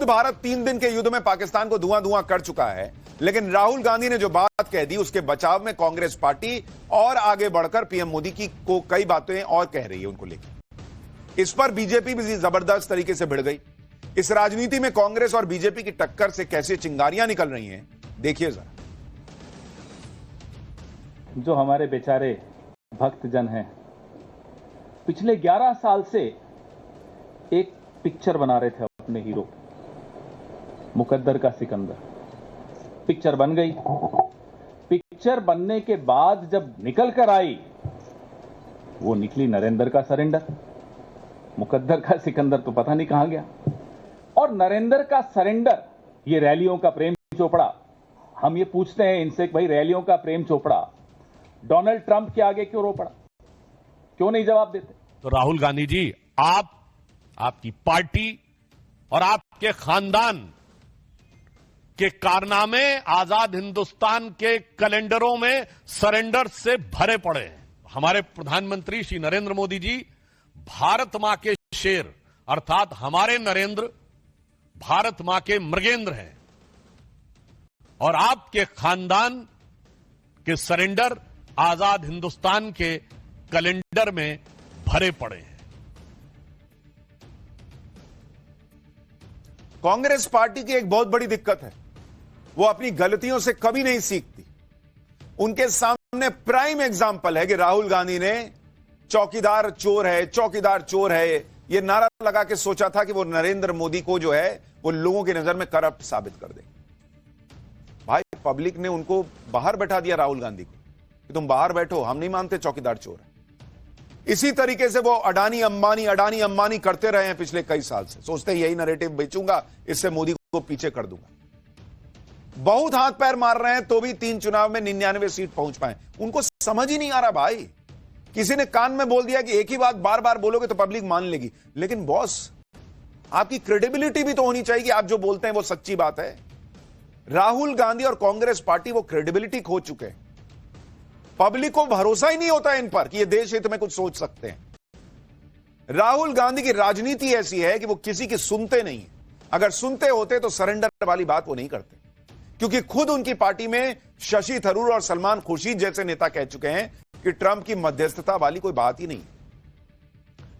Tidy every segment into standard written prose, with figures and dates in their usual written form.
भारत 3 दिन के युद्ध में पाकिस्तान को धुआं धुआं कर चुका है, लेकिन राहुल गांधी ने जो बात कह दी उसके बचाव में कांग्रेस पार्टी और आगे बढ़कर पीएम मोदी की को कई बातें और कह रही है उनको लेकर। इस पर बीजेपी भी जबरदस्त तरीके से भिड़ गई। इस राजनीति में कांग्रेस और बीजेपी की टक्कर से कैसे चिंगारियां निकल रही हैं, देखिए जरा। जो हमारे बेचारे भक्तजन हैं, पिछले 11 साल से एक पिक्चर बना रहे थे अपने हीरो, मुकद्दर का सिकंदर। पिक्चर बन गई। पिक्चर बनने के बाद जब निकल कर आई, वो निकली नरेंद्र का सरेंडर। मुकद्दर का सिकंदर तो पता नहीं कहां गया। और नरेंद्र का सरेंडर, ये रैलियों का प्रेम चोपड़ा। हम ये पूछते हैं इनसे, भाई रैलियों का प्रेम चोपड़ा डोनाल्ड ट्रंप के आगे क्यों रो पड़ा? क्यों नहीं जवाब देते? तो राहुल गांधी जी, आप, आपकी पार्टी और आपके खानदान के कारनामे आजाद हिंदुस्तान के कैलेंडरों में सरेंडर से भरे पड़े हैं। हमारे प्रधानमंत्री श्री नरेंद्र मोदी जी भारत मां के शेर अर्थात हमारे नरेंद्र भारत मां के मृगेंद्र हैं, और आपके खानदान के सरेंडर आजाद हिंदुस्तान के कैलेंडर में भरे पड़े हैं। कांग्रेस पार्टी की एक बहुत बड़ी दिक्कत है, वो अपनी गलतियों से कभी नहीं सीखती। उनके सामने प्राइम एग्जाम्पल है कि राहुल गांधी ने चौकीदार चोर है, चौकीदार चोर है, ये नारा लगा के सोचा था कि वो नरेंद्र मोदी को जो है वो लोगों की नजर में करप्ट साबित कर दे। भाई पब्लिक ने उनको बाहर बैठा दिया, राहुल गांधी को, कि तुम बाहर बैठो, हम नहीं मानते चौकीदार चोर है। इसी तरीके से वो अडानी अंबानी करते रहे हैं पिछले कई साल से। सोचते हैं यही नैरेटिव बेचूंगा, इससे मोदी को पीछे कर दूंगा। बहुत हाथ पैर मार रहे हैं तो भी 3 चुनाव में 99 सीट पहुंच पाए। उनको समझ ही नहीं आ रहा भाई। किसी ने कान में बोल दिया कि एक ही बात बार बार बोलोगे तो पब्लिक मान लेगी, लेकिन बॉस आपकी क्रेडिबिलिटी भी तो होनी चाहिए कि आप जो बोलते हैं वो सच्ची बात है। राहुल गांधी और कांग्रेस पार्टी वो क्रेडिबिलिटी खो चुके हैं। पब्लिक को भरोसा ही नहीं होता इन पर कि ये देश हित में कुछ सोच सकते हैं। राहुल गांधी की राजनीति ऐसी है कि वो किसी की सुनते नहीं है। अगर सुनते होते तो सरेंडर वाली बात वो नहीं करते, क्योंकि खुद उनकी पार्टी में शशि थरूर और सलमान खुर्शीद जैसे नेता कह चुके हैं कि ट्रंप की मध्यस्थता वाली कोई बात ही नहीं।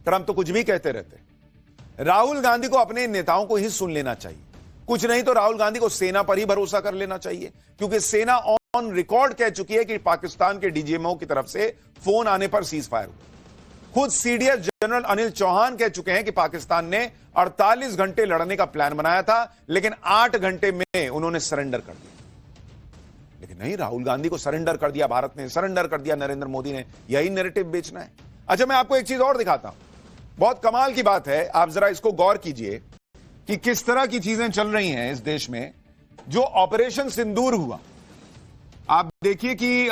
ट्रंप तो कुछ भी कहते रहते। राहुल गांधी को अपने नेताओं को ही सुन लेना चाहिए। कुछ नहीं तो राहुल गांधी को सेना पर ही भरोसा कर लेना चाहिए, क्योंकि सेना ऑन रिकॉर्ड कह चुकी है कि पाकिस्तान के डीजीएमओ की तरफ से फोन आने पर सीज फायर हुआ। खुद सीडीएस जनरल अनिल चौहान कह चुके हैं कि पाकिस्तान ने 48 घंटे लड़ने का प्लान बनाया था, लेकिन 8 घंटे में उन्होंने सरेंडर कर दिया। लेकिन नहीं, राहुल गांधी को सरेंडर कर दिया भारत ने, सरेंडर कर दिया नरेंद्र मोदी ने। यही नैरेटिव बेचना है। अच्छा, मैं आपको एक चीज और दिखाता हूं, बहुत कमाल की बात है। आप जरा इसको गौर कीजिए कि किस तरह की चीजें चल रही हैं इस देश में। जो ऑपरेशन सिंदूर हुआ, आप देखिए कि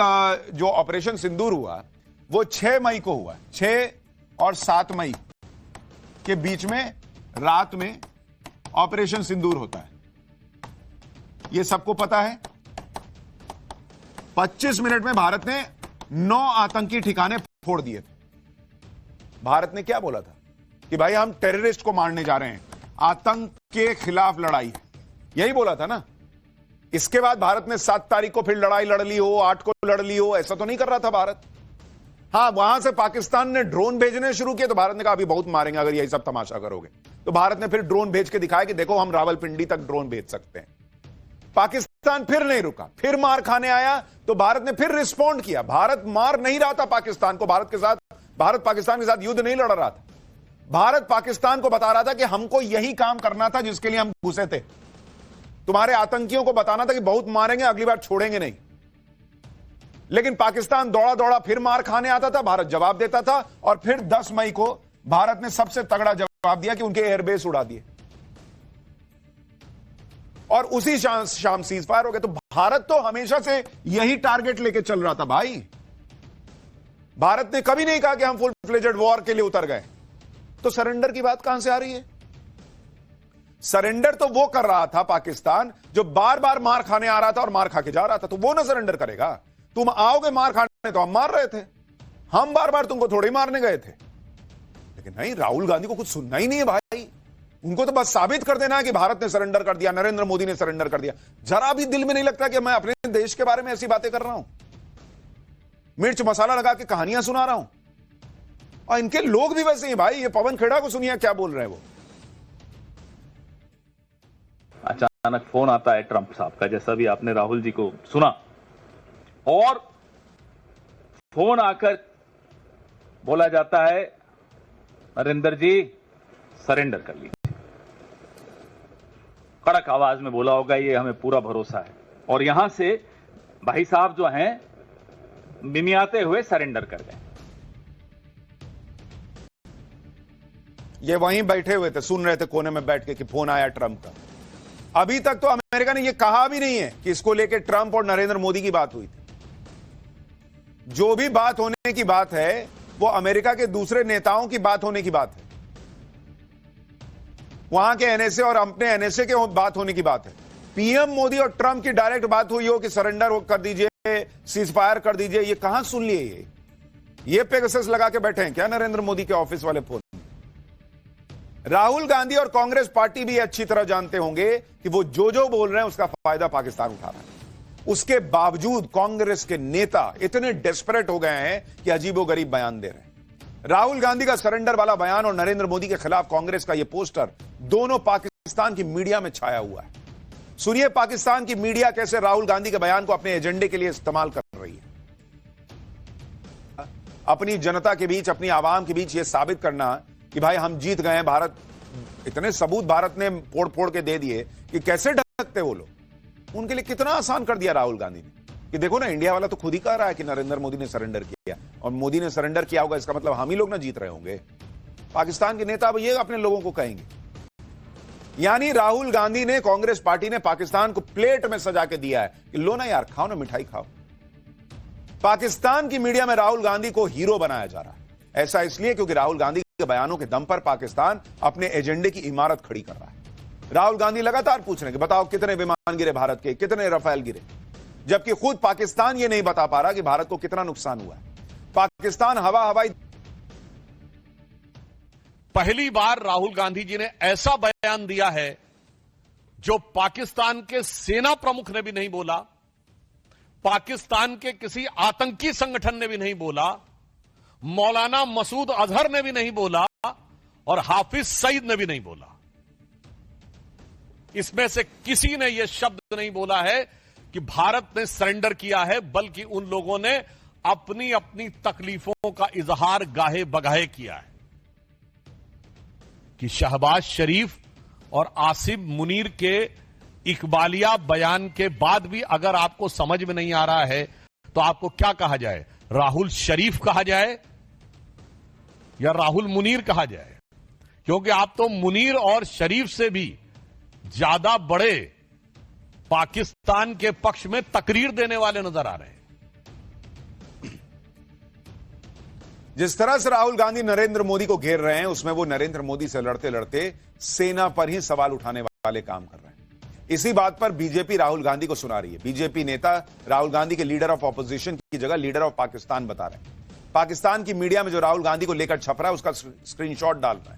जो ऑपरेशन सिंदूर हुआ वो 6 मई को हुआ। 6 और 7 मई के बीच में रात में ऑपरेशन सिंदूर होता है, ये सबको पता है। 25 मिनट में भारत ने 9 आतंकी ठिकाने फोड़ दिए थे। भारत ने क्या बोला था कि भाई हम टेररिस्ट को मारने जा रहे हैं, आतंक के खिलाफ लड़ाई, यही बोला था ना। इसके बाद भारत ने 7 तारीख को फिर लड़ाई लड़ ली हो, 8 को लड़ ली हो, ऐसा तो नहीं कर रहा था भारत। हां, वहां से पाकिस्तान ने ड्रोन भेजने शुरू किए तो भारत ने कहा अभी बहुत मारेंगे अगर यही सब तमाशा करोगे। तो भारत ने फिर ड्रोन भेज के दिखाया कि देखो हम रावलपिंडी तक ड्रोन भेज सकते हैं। पाकिस्तान फिर नहीं रुका, फिर मार खाने आया तो भारत ने फिर रिस्पॉन्ड किया। भारत मार नहीं रहा था पाकिस्तान को, भारत पाकिस्तान के साथ युद्ध नहीं लड़ रहा था। भारत पाकिस्तान को बता रहा था कि हमको यही काम करना था जिसके लिए हम घुसे थे। तुम्हारे आतंकियों को बताना था कि बहुत मारेंगे, अगली बार छोड़ेंगे नहीं। लेकिन पाकिस्तान दौड़ा दौड़ा फिर मार खाने आता था, भारत जवाब देता था, और फिर 10 मई को भारत ने सबसे तगड़ा जवाब दिया कि उनके एयरबेस उड़ा दिए, और उसी शाम सीज फायर हो गया। तो भारत तो हमेशा से यही टारगेट लेके चल रहा था भाई। भारत ने कभी नहीं कहा कि हम फुल फ्लेजेड वॉर के लिए उतर गए। तो सरेंडर की बात कहां से आ रही है? सरेंडर तो वो कर रहा था पाकिस्तान जो बार बार मार खाने आ रहा था और मार खा के जा रहा था, तो वो ना सरेंडर करेगा। तुम आओगे मार खाने तो हम मार रहे थे, हम बार बार तुमको थोड़े मारने गए थे। लेकिन नहीं, राहुल गांधी को कुछ सुनना ही नहीं है भाई। उनको तो बस साबित कर देना है कि भारत ने सरेंडर कर दिया, नरेंद्र मोदी ने सरेंडर कर दिया। जरा भी दिल में नहीं लगता कि मैं अपने देश के बारे में ऐसी बातें कर रहा हूं, मिर्च मसाला लगा के कहानियां सुना रहा हूं। और इनके लोग भी वैसे ही भाई। ये पवन खेड़ा को सुनिए क्या बोल रहे हैं वो। अचानक फोन आता है ट्रंप साहब का, जैसा भी आपने राहुल जी को सुना, और फोन आकर बोला जाता है नरेंद्र जी सरेंडर कर लीजिए। कड़क आवाज में बोला होगा, ये हमें पूरा भरोसा है। और यहां से भाई साहब जो हैं मिमियाते हुए सरेंडर कर गए। ये वहीं बैठे हुए थे, सुन रहे थे कोने में बैठ के कि फोन आया ट्रंप का। अभी तक तो अमेरिका ने यह कहा भी नहीं है कि इसको लेकर ट्रंप और नरेंद्र मोदी की बात हुई थी। जो भी बात होने की बात है वो अमेरिका के दूसरे नेताओं की बात होने की बात है, वहां के एनएसए और अपने एनएसए के बात होने की बात है। पीएम मोदी और ट्रंप की डायरेक्ट बात हुई हो कि सरेंडर कर दीजिए, सीजफायर कर दीजिए, ये कहां सुन लिए? ये पेगासस लगा के बैठे हैं क्या नरेंद्र मोदी के ऑफिस वाले फोन? राहुल गांधी और कांग्रेस पार्टी भी अच्छी तरह जानते होंगे कि वो जो बोल रहे हैं उसका फायदा पाकिस्तान उठा रहा है। उसके बावजूद कांग्रेस के नेता इतने डेस्परेट हो गए हैं कि अजीबोगरीब बयान दे रहे हैं। राहुल गांधी का सरेंडर वाला बयान और नरेंद्र मोदी के खिलाफ कांग्रेस का यह पोस्टर दोनों पाकिस्तान की मीडिया में छाया हुआ है। सुनिए पाकिस्तान की मीडिया कैसे राहुल गांधी के बयान को अपने एजेंडे के लिए इस्तेमाल कर रही है। अपनी जनता के बीच, अपनी आवाम के बीच यह साबित करना कि भाई हम जीत गए हैं, भारत, इतने सबूत भारत ने फोड़ फोड़ के दे दिए कि कैसे ढकते वो लोग। उनके लिए कितना आसान कर दिया राहुल गांधी ने कि देखो ना, इंडिया वाला तो खुद ही कह रहा है कि नरेंद्र मोदी ने सरेंडर किया, और मोदी ने सरेंडर किया होगा इसका मतलब हम ही लोग ना जीत रहे होंगे। पाकिस्तान के नेता अब ये अपने लोगों को कहेंगे। यानी राहुल गांधी ने, कांग्रेस पार्टी ने पाकिस्तान को प्लेट में सजा के दिया है कि लो ना यार, खाओ ना, मिठाई खाओ। पाकिस्तान की मीडिया में राहुल गांधी को हीरो बनाया जा रहा है। ऐसा इसलिए क्योंकि राहुल गांधी के बयानों के दम पर पाकिस्तान अपने एजेंडे की इमारत खड़ी कर रहा है। राहुल गांधी लगातार पूछ रहे हैं कि बताओ कितने विमान गिरे भारत के, कितने राफेल गिरे, जबकि खुद पाकिस्तान यह नहीं बता पा रहा कि भारत को कितना नुकसान हुआ है। पाकिस्तान हवाई पहली बार राहुल गांधी जी ने ऐसा बयान दिया है जो पाकिस्तान के सेना प्रमुख ने भी नहीं बोला, पाकिस्तान के किसी आतंकी संगठन ने भी नहीं बोला, मौलाना मसूद अजहर ने भी नहीं बोला, और हाफिज सईद ने भी नहीं बोला। इसमें से किसी ने यह शब्द नहीं बोला है कि भारत ने सरेंडर किया है, बल्कि उन लोगों ने अपनी अपनी तकलीफों का इजहार गाहे बगाहे किया है कि शहबाज शरीफ और आसिफ मुनीर के इकबालिया बयान के बाद भी अगर आपको समझ में नहीं आ रहा है तो आपको क्या कहा जाए? राहुल शरीफ कहा जाए या राहुल मुनीर कहा जाए? क्योंकि आप तो मुनीर और शरीफ से भी ज्यादा बड़े पाकिस्तान के पक्ष में तकरीर देने वाले नजर आ रहे हैं। जिस तरह से राहुल गांधी नरेंद्र मोदी को घेर रहे हैं, उसमें वो नरेंद्र मोदी से लड़ते लड़ते सेना पर ही सवाल उठाने वाले काम कर रहे हैं। इसी बात पर बीजेपी राहुल गांधी को सुना रही है। बीजेपी नेता राहुल गांधी के लीडर ऑफ ऑपोजिशन की जगह लीडर ऑफ पाकिस्तान बता रहे हैं। पाकिस्तान की मीडिया में जो राहुल गांधी को लेकर छप रहा है उसका स्क्रीनशॉट डाल रहा है।